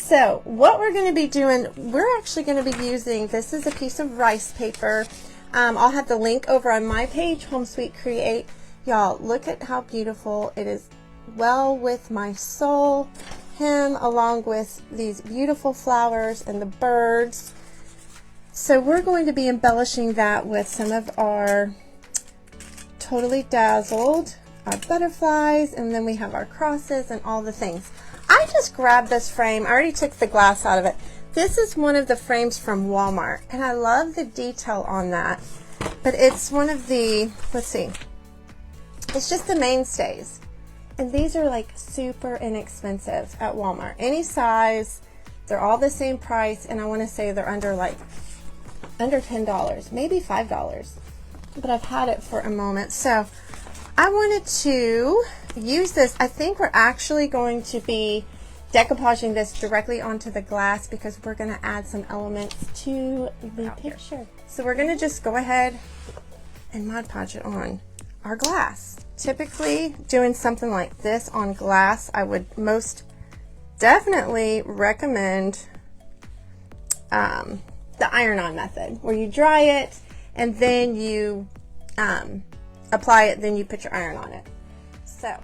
So what we're going to be doing, we're actually going to be using, this is a piece of rice paper. I'll have the link over on my page, Home Sweet Create. Y'all, look at how beautiful it is. Well with my soul hem, along with these beautiful flowers and the birds. So we're going to be embellishing that with some of our Totally Dazzled, our butterflies, and then we have our crosses and all the things. I just grabbed this frame. I already took the glass out of it. This is one of the frames from Walmart, and I love the detail on that. But it's one of the, let's see, it's just the mainstays. And these are like super inexpensive at Walmart. Any size, they're all the same price, and I want to say they're under $10, maybe $5. But I've had it for a moment. So I wanted to use this. I think we're actually going to be decoupaging this directly onto the glass because we're going to add some elements to the picture. So we're going to just go ahead and Mod Podge it on our glass. Typically doing something like this on glass, I would most definitely recommend the iron-on method, where you dry it and then you apply it, then you put your iron on it. So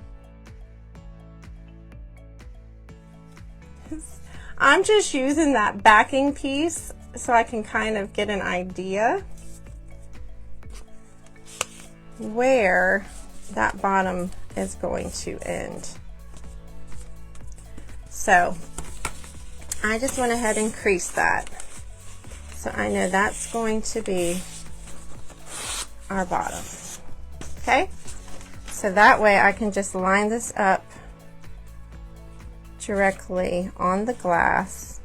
I'm just using that backing piece so I can kind of get an idea where that bottom is going to end. So I just went ahead and creased that. So I know that's going to be our bottom. Okay? So that way I can just line this up directly on the glass.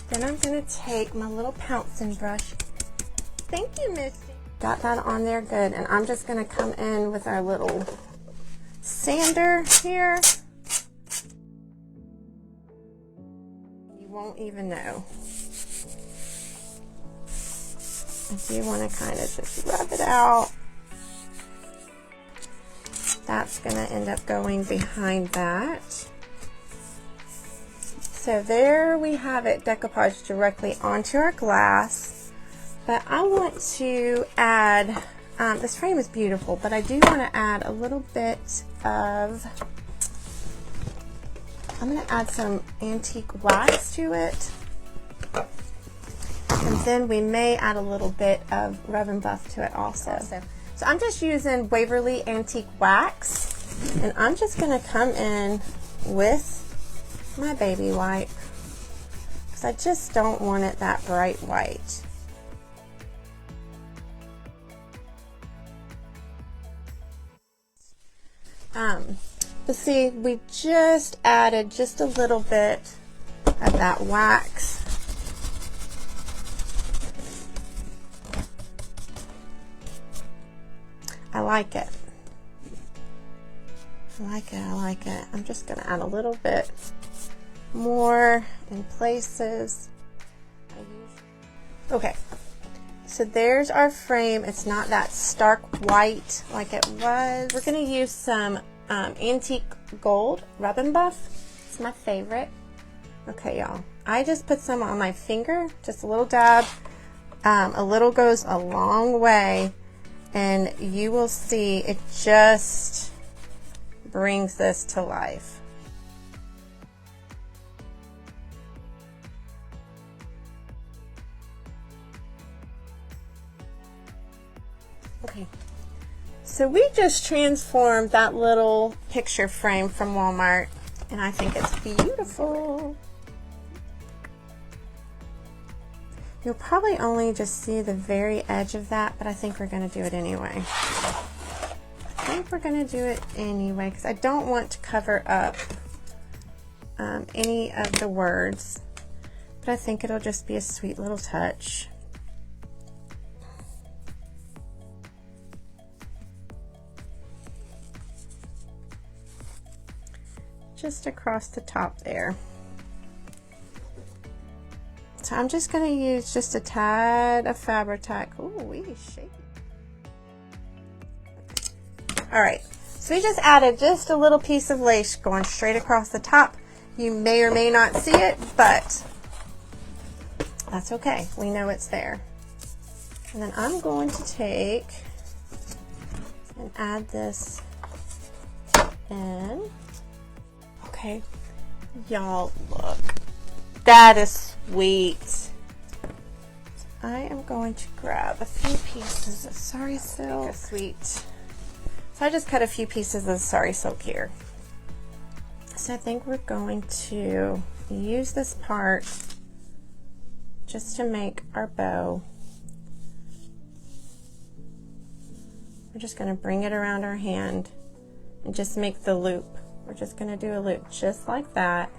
Then I'm going to take my little pouncing brush. Thank you, Misty. Got that on there good, and I'm just going to come in with our little sander here. You won't even know. I do want to kind of just rub it out. That's going to end up going behind that. So there we have it decoupaged directly onto our glass. But I want to add, this frame is beautiful, but I do want to add a little bit of, I'm going to add some antique wax to it. And then we may add a little bit of Rub and Buff to it also. So I'm just using Waverly Antique Wax, and I'm just going to come in with my baby wipe because I just don't want it that bright white. But see, we just added just a little bit of that wax. I like it. I like it, I like it. I'm just going to add a little bit more in places. Okay, so there's our frame. It's not that stark white like it was. We're going to use some antique gold Rub and Buff. It's my favorite. Okay, y'all. I just put some on my finger, just a little dab. A little goes a long way. And you will see it just brings this to life. Okay, so we just transformed that little picture frame from Walmart, and I think it's beautiful. You'll probably only just see the very edge of that, but I think we're going to do it anyway. I think we're going to do it anyway because I don't want to cover up any of the words, but I think it'll just be a sweet little touch. Just across the top there. So I'm just going to use just a tad of Fabri-Tac. Ooh, wee, shaky. All right, So we just added just a little piece of lace going straight across the top. You may or may not see it, but that's okay. We know it's there. And then I'm going to take and add this in. Okay, y'all, look. That is sweet. I am going to grab a few pieces of sari silk. Sweet. So I just cut a few pieces of sari silk here. So I think we're going to use this part just to make our bow. We're just going to bring it around our hand and just make the loop. We're just going to do a loop just like that.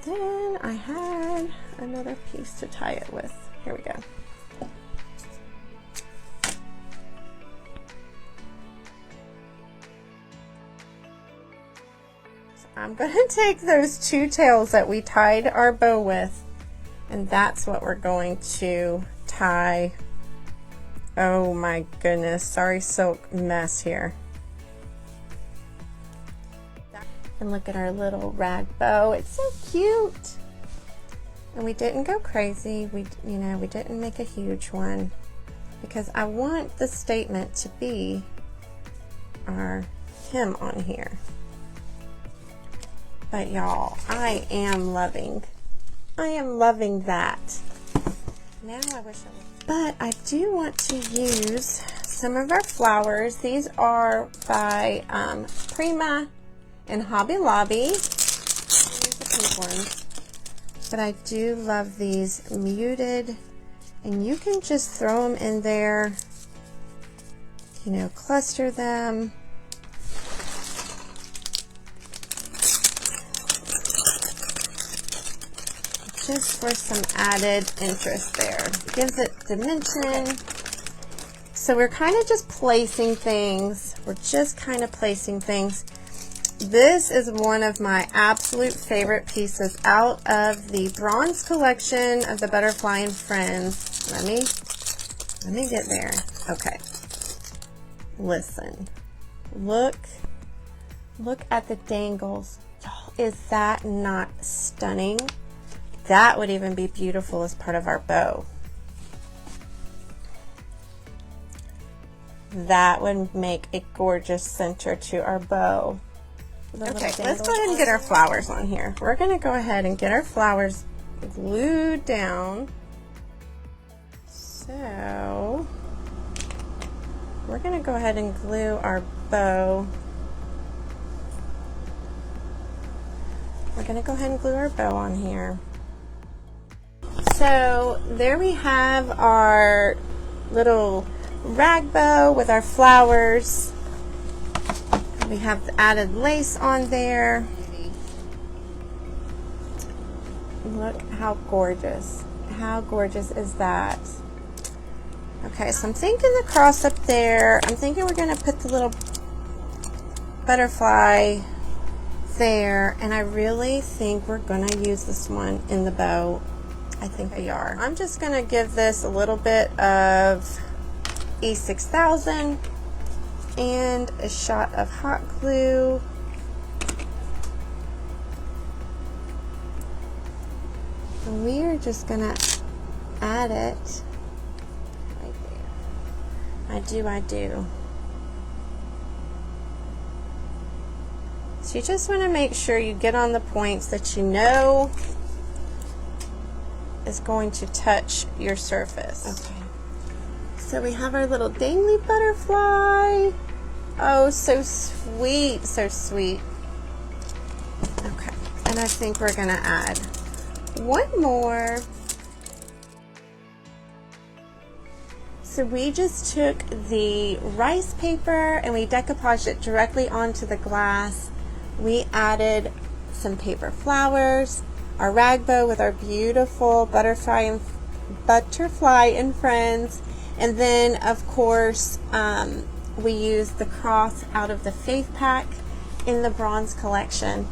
Then I had another piece to tie it with. Here we go. So I'm going to take those two tails that we tied our bow with, and that's what we're going to tie. Oh my goodness, sari silk mess here. And look at our little rag bow. It's so cute. And we didn't go crazy. We didn't make a huge one because I want the statement to be our hem on here. But y'all, I am loving that. Now I wish I would. But I do want to use some of our flowers. These are by Prima and Hobby Lobby. Use the pink ones. But I do love these muted, and you can just throw them in there, you know, cluster them. Just for some added interest there. It gives it dimension. So we're kind of just placing things. We're just kind of placing things. This is one of my absolute favorite pieces out of the bronze collection of the Butterfly and Friends. Let me get there. Okay. Listen. Look at the dangles. Y'all, is that not stunning? That would even be beautiful as part of our bow. That would make a gorgeous center to our bow. Okay, let's go ahead and get our flowers on here. We're going to go ahead and get our flowers glued down. So we're going to go ahead and glue our bow. We're going to go ahead and glue our bow on here. So there we have our little rag bow with our flowers. We have the added lace on there. Look how gorgeous. How gorgeous is that? Okay, so I'm thinking the cross up there. I'm thinking we're going to put the little butterfly there. And I really think we're going to use this one in the bow. I think we are. I'm just going to give this a little bit of E6000 and a shot of hot glue. And we are just going to add it right there. I do. So you just want to make sure you get on the points that you know is going to touch your surface. Okay. So we have our little dangly butterfly. Oh, so sweet, so sweet. Okay, and I think we're gonna add one more. So we just took the rice paper and we decoupaged it directly onto the glass. We added some paper flowers, our rag bow with our beautiful butterfly and Friends, and then of course we used the cross out of the Faith Pack in the bronze collection,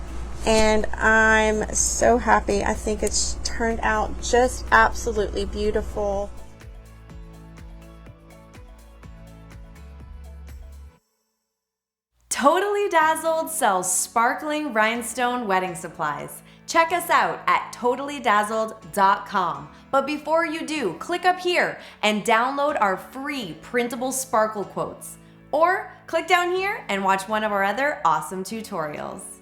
and I'm so happy. I think it's turned out just absolutely beautiful. Totally Dazzled sells sparkling rhinestone wedding supplies. Check us out at totallydazzled.com. But before you do, click up here and download our free Printable Sparkle Quotes. Or click down here and watch one of our other awesome tutorials.